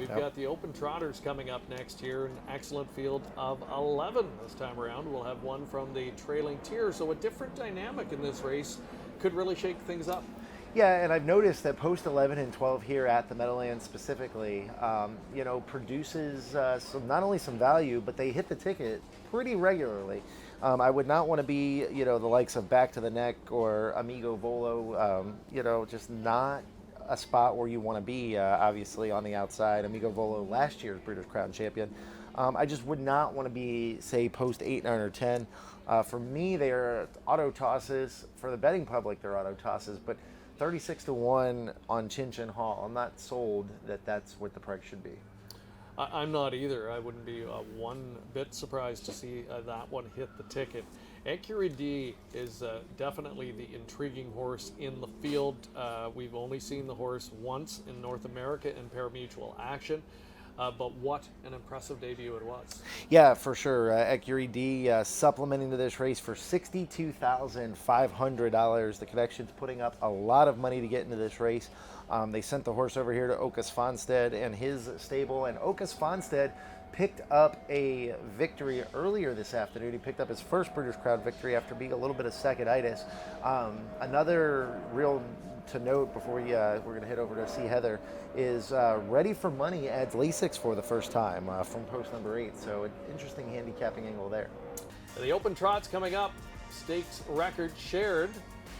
We've got the Open Trotters coming up next year, an excellent field of 11 this time around. We'll have one from the trailing tier, so a different dynamic in this race could really shake things up. Yeah, and I've noticed that post 11 and 12 here at the Meadowlands specifically, produces not only some value, but they hit the ticket pretty regularly. I would not want to be, the likes of Back to the Neck or Amigo Volo, just not a spot where you want to be, obviously, on the outside. Amigo Volo, last year's Breeders' Crown champion. I just would not want to be, say, post 8, 9, or 10. For me, they are auto tosses. For the betting public, they're auto tosses, but 36-1 on Chin Chin Hall. I'm not sold that that's what the price should be. I'm not either. I wouldn't be one bit surprised to see that one hit the ticket. ECURIE D is definitely the intriguing horse in the field. We've only seen the horse once in North America in parimutuel action. But what an impressive debut it was. Yeah, for sure. ECURIE D supplementing to this race for $62,500. The connection's putting up a lot of money to get into this race. They sent the horse over here to Åke Svanstedt and his stable, and Åke Svanstedt picked up a victory earlier this afternoon. He picked up his first Breeders' Crown victory after being a little bit of second-itis. Another real to note before we're going to head over to see Heather is Ready for Money adds Lasix for the first time from post number 8. So an interesting handicapping angle there. The Open Trot's coming up. Stakes record shared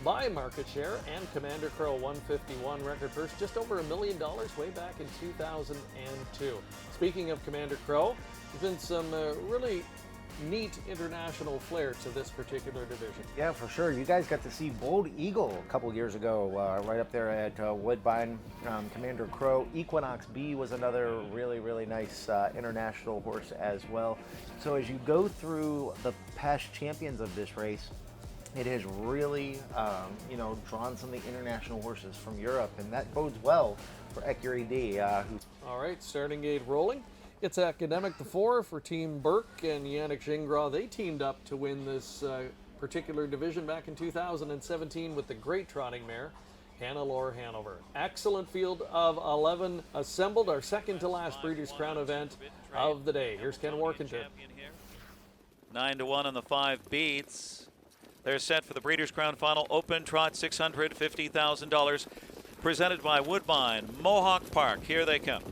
by market share and Commander Crow 151 record purse just over $1 million way back in 2002. Speaking of Commander Crow, there's been some really neat international flair to this particular division. Yeah, for sure. You guys got to see Bold Eagle a couple years ago, right up there at Woodbine. Commander Crow. Equinox B was another really, really nice international horse as well. So as you go through the past champions of this race, it has really, drawn some of the international horses from Europe, and that bodes well for ECURIE D. All right, starting gate rolling. It's Academic the 4 for Team Burke and Yannick Gingras. They teamed up to win this particular division back in 2017 with the great trotting mare, Hannelore Hanover. Excellent field of 11 assembled, our second to last Breeders' Crown event of the day. Here's Ken Workington. 9-1 on the 5 beats. They're set for the Breeders' Crown Final. Open Trot, $650,000. Presented by Woodbine, Mohawk Park. Here they come.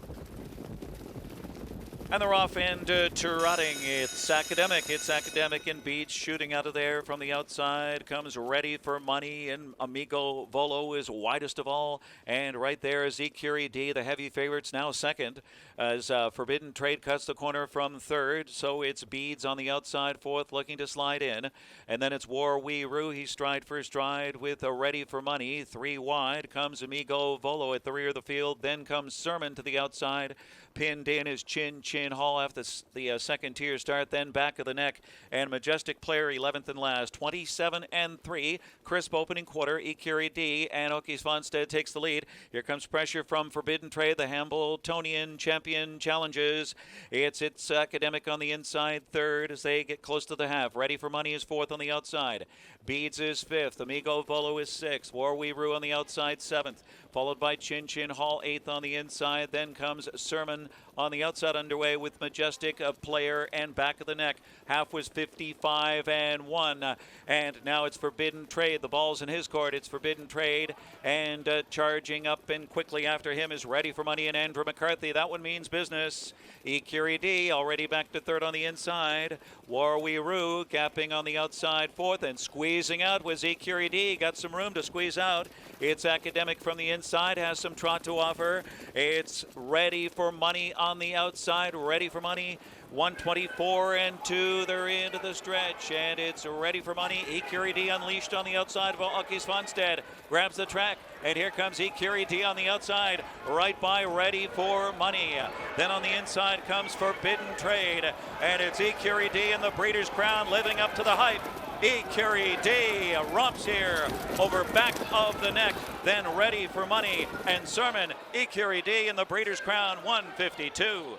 And they're off into trotting. It's Academic in beats, shooting out of there from the outside. Comes Ready for Money, and Amigo Volo is widest of all. And right there is ECURIE D, the heavy favorites, now second, as Forbidden Trade cuts the corner from third. So it's Beads on the outside, fourth, looking to slide in. And then it's War Wee Roo. He's stride for stride with a Ready for Money. 3 wide comes Amigo Volo at the rear of the field. Then comes Sermon to the outside. Pinned in is Chin Chin Hall after the second tier start, then Back of the Neck, and Majestic Player 11th and last. 27-3, crisp opening quarter. ECURIE D and Åke Svanstedt takes the lead. Here comes pressure from Forbidden Trade. The Hambletonian champion challenges. It's Academic on the inside, third as they get close to the half. Ready for Money is fourth on the outside. Beads is fifth. Amigo Volo is sixth. War Wee Roo on the outside, seventh. Followed by Chin Chin Hall, eighth on the inside. Then comes Sermon on the outside underway with Majestic, a Player, and Back of the Neck. Half was 55-1. And now it's Forbidden Trade. The ball's in his court. It's Forbidden Trade. And charging up and quickly after him is Ready for Money and Andrew McCarthy. That one means business. ECURIE D already back to third on the inside. War Wee Roo gapping on the outside, fourth, and squeezing out was ECURIE D. Got some room to squeeze out. It's Academic from the inside, has some trot to offer. It's Ready for Money on the outside. Ready for Money, 124-2. They're into the stretch, and it's Ready for Money. ECURIE D unleashed on the outside of Åke Svanstedt. Grabs the track, and here comes ECURIE D on the outside, right by Ready for Money. Then on the inside comes Forbidden Trade, and it's ECURIE D and the Breeders' Crown living up to the hype. ECURIE D romps here over Back of the Neck, then Ready for Money and Sermon. ECURIE D in the Breeders' Crown, 152.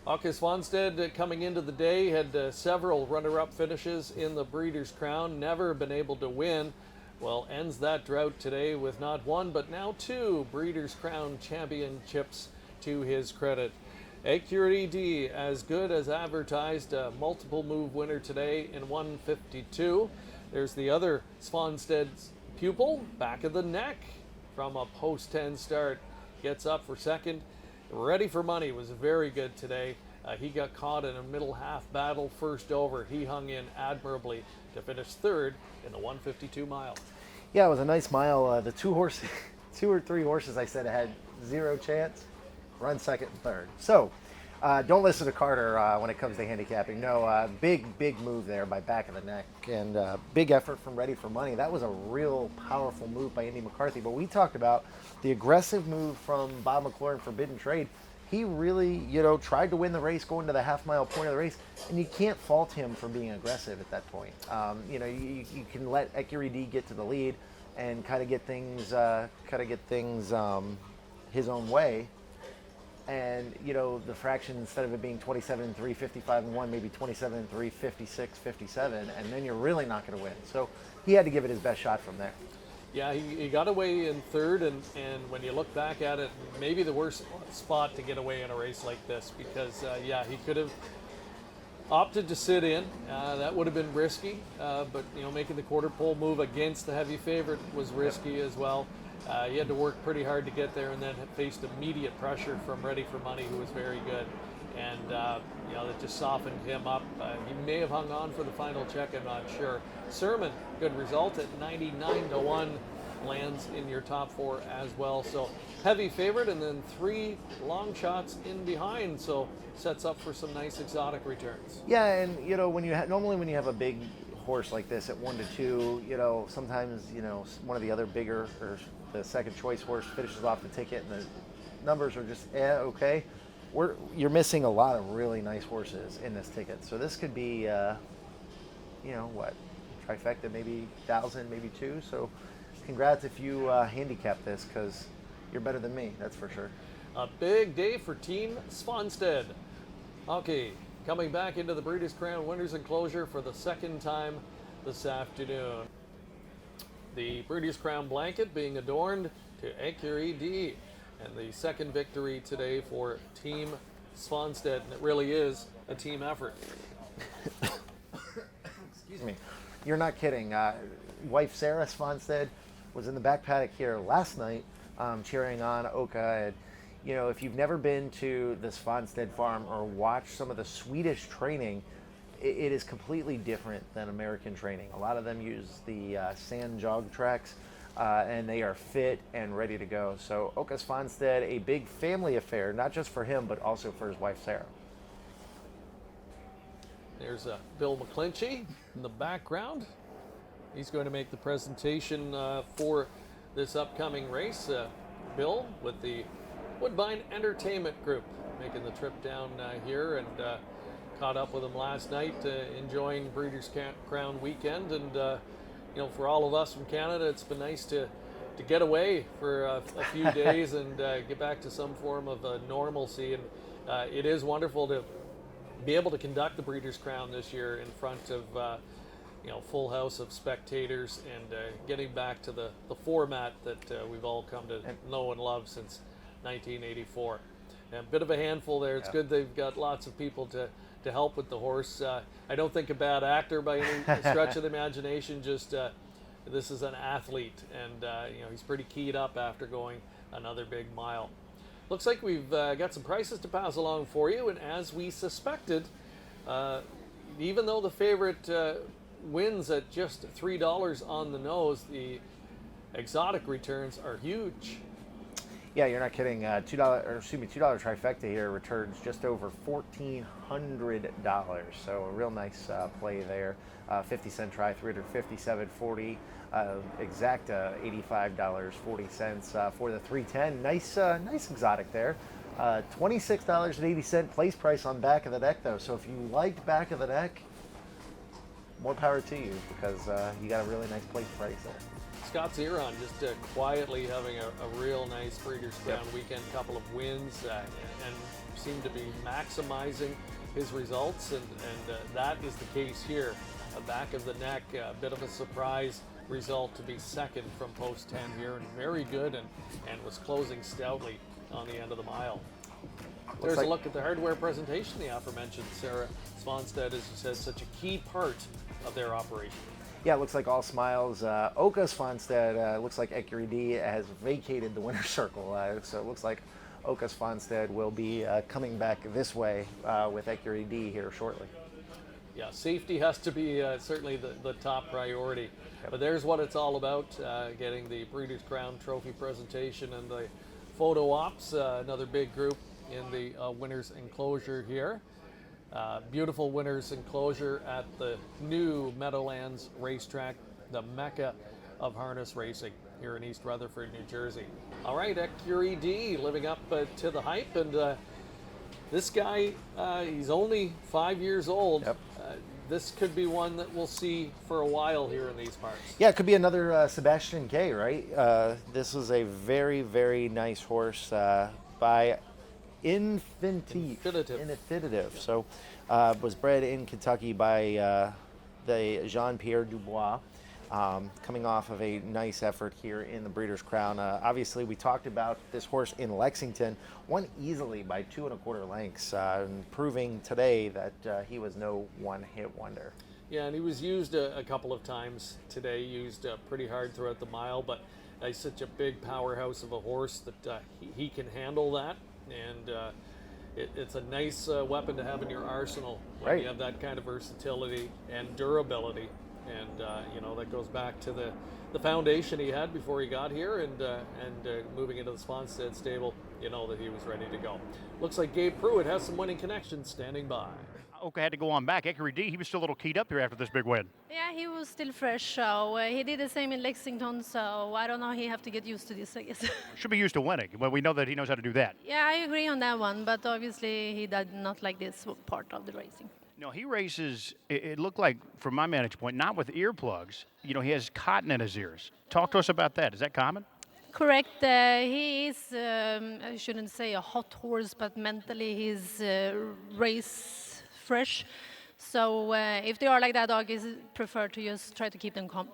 Ake Svanstedt coming into the day had several runner-up finishes in the Breeders' Crown, never been able to win. Well, ends that drought today with not one, but now two Breeders' Crown Championships to his credit. ECURIE D, as good as advertised, a multiple move winner today in 152. There's the other Svanstedt's pupil, back of the neck from a post 10 start. Gets up for second. Ready for Money was very good today. He got caught in a middle half battle first over. He hung in admirably to finish third in the 152 mile. Yeah, it was a nice mile. The two or three horses I said had zero chance, run second and third. So don't listen to Carter when it comes to handicapping. No, big move there by back of the neck, and big effort from Ready for Money. That was a real powerful move by Andy McCarthy. But we talked about the aggressive move from Bob McLaurin, Forbidden Trade. He really, tried to win the race going to the half-mile point of the race, and you can't fault him for being aggressive at that point. You can let ECURIE D get to the lead and kind of get things his own way. And, the fraction, instead of it being 27-3, 55-1, maybe 27-3, 56, 57, and then you're really not going to win. So he had to give it his best shot from there. Yeah, he got away in third, and when you look back at it, maybe the worst spot to get away in a race like this, because, he could have opted to sit in. That would have been risky, but, making the quarter pole move against the heavy favorite was risky as well. He had to work pretty hard to get there, and then faced immediate pressure from Ready for Money, who was very good. And, that just softened him up. He may have hung on for the final check, I'm not sure. Suleyman, good result at 99-1, lands in your top four as well. So heavy favorite, and then three long shots in behind. So sets up for some nice exotic returns. Yeah, and, when you normally when you have a big horse like this at 1-2, sometimes, one of the other bigger or the second choice horse finishes off the ticket and the numbers are just okay. You're missing a lot of really nice horses in this ticket. So this could be, trifecta, maybe 1,000, maybe two. So congrats if you handicap this, because you're better than me, that's for sure. A big day for Team Svanstedt. Okay, coming back into the Breeders' Crown Winners' Enclosure for the second time this afternoon. The Breeders' Crown blanket being adorned to ECURIE D. And the second victory today for Team Svanstedt, and it really is a team effort. Excuse me. You're not kidding. Wife Sarah Svanstedt was in the back paddock here last night cheering on Åke. And, if you've never been to the Svanstedt farm or watched some of the Swedish training, it is completely different than American training. A lot of them use the sand jog tracks. And they are fit and ready to go. So Åke Svanstedt, a big family affair, not just for him, but also for his wife, Sarah. There's Bill McClinchy in the background. He's going to make the presentation for this upcoming race. Bill with the Woodbine Entertainment Group making the trip down here, and caught up with him last night, enjoying Breeders' Crown weekend. And for all of us from Canada, it's been nice to get away for a few days and get back to some form of normalcy. And it is wonderful to be able to conduct the Breeders' Crown this year in front of full house of spectators, and getting back to the format that we've all come to know and love since 1984. And a bit of a handful there. It's good they've got lots of people to help with the horse. I don't think a bad actor by any stretch of the imagination, just this is an athlete, and he's pretty keyed up after going another big mile. Looks like we've got some prices to pass along for you, and as we suspected, even though the favorite wins at just $3 on the nose, the exotic returns are huge. Yeah, you're not kidding. $2 trifecta here returns just over $1,400. So a real nice play there. 50-cent try, $357.40. Exacta, $85.40 for the 310. Nice exotic there. $26.80 place price on back of the deck though. So if you liked back of the deck, more power to you, because you got a really nice place price there. Scott Zeron just quietly having a real nice Breeders' Crown weekend, couple of wins, and seemed to be maximizing his results, and that is the case here. Back of the neck, a bit of a surprise result to be second from post 10 here, and very good, and was closing stoutly on the end of the mile. There's a look at the hardware presentation. The aforementioned Sarah Svanstedt, as you said, such a key part of their operation. Yeah, it looks like all smiles. Åke Svanstedt, looks like ECURIE D has vacated the winner's circle. So it looks like Åke Svanstedt will be coming back this way with ECURIE D here shortly. Yeah, safety has to be certainly the top priority. But there's what it's all about, getting the Breeders' Crown Trophy presentation and the photo ops, another big group in the winners enclosure here. Beautiful winners enclosure at the new Meadowlands Racetrack, the mecca of harness racing here in East Rutherford, New Jersey. All right, ECURIE D living up to the hype, and this guy, he's only 5 years old. Yep. This could be one that we'll see for a while here in these parts. Yeah, it could be another Sebastian K, right? This is a very, very nice horse by Infinitif. So was bred in Kentucky by the Jean Pierre Dubois, coming off of a nice effort here in the Breeders' Crown. Obviously, we talked about this horse in Lexington, won easily by 2 1/4 lengths, proving today that he was no one-hit wonder. Yeah, and he was used a couple of times today, used pretty hard throughout the mile, but he's such a big powerhouse of a horse that he can handle that, and it's a nice weapon to have in your arsenal when right. You have that kind of versatility and durability. And you know, that goes back to the foundation he had before he got here, and moving into the Swanstedt Stable, you know that he was ready to go. Looks like Gabe Pruitt has some winning connections standing by. Åke had to go on back. ECURIE D, he was still a little keyed up here after this big win. Yeah, he was still fresh, so he did the same in Lexington, so I don't know, he have to get used to this, I guess. Should be used to winning, but we know that he knows how to do that. Yeah, I agree on that one, but obviously he did not like this part of the racing. No, he races, it looked like, from my vantage point, not with earplugs. You know, he has cotton in his ears. Talk to us about that. Is that common? Correct. He is, I shouldn't say a hot horse, but mentally he's race fresh. So if they are like that, dog is prefer to just try to keep them calm.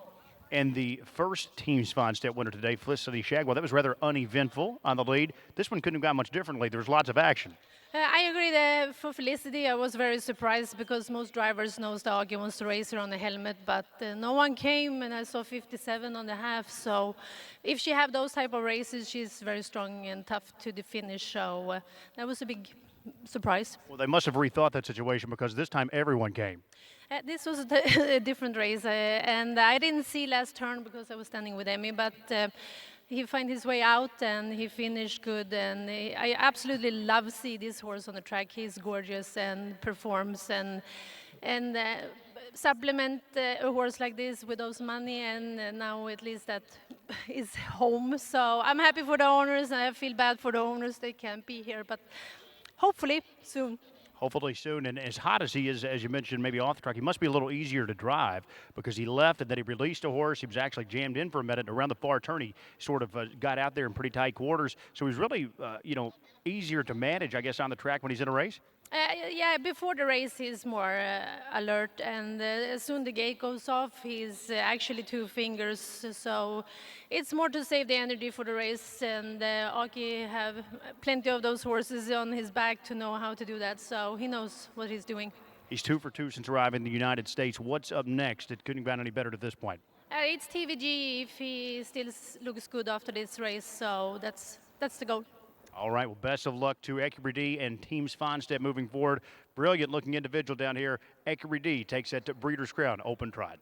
And the first Team Svanstedt winner today, Felicity Shagwell, that was rather uneventful on the lead. This one couldn't have gone much differently. There was lots of action. I agree that for Felicity, I was very surprised because most drivers knows that Ake wants to race her on the helmet, but no one came, and I saw 57 on the half. So if she have those type of races, she's very strong and tough to the finish. So that was a big surprise. Well, they must have rethought that situation because this time everyone came. This was a different race, and I didn't see last turn because I was standing with Emmie, but he found his way out and he finished good, and I absolutely love to see this horse on the track. He's gorgeous and performs, and supplement a horse like this with those money, and now at least that is home. So I'm happy for the owners, and I feel bad for the owners they can't be here, but hopefully soon. Hopefully soon. And as hot as he is, as you mentioned, maybe off the track, he must be a little easier to drive because he left and then he released a horse. He was actually jammed in for a minute. And around the far turn, he sort of got out there in pretty tight quarters. So he's really, easier to manage, I guess, on the track when he's in a race. Yeah, before the race he's more alert, and as soon the gate goes off, he's actually 2 fingers. So it's more to save the energy for the race, and Ake have plenty of those horses on his back to know how to do that. So he knows what he's doing. He's 2 for 2 since arriving in the United States. What's up next? It couldn't have gone any better to this point. It's TVG if he still looks good after this race. So that's the goal. All right, well, best of luck to ECURIE D and Team Svanstedt moving forward. Brilliant looking individual down here. ECURIE D takes that to Breeders' Crown Open Trot.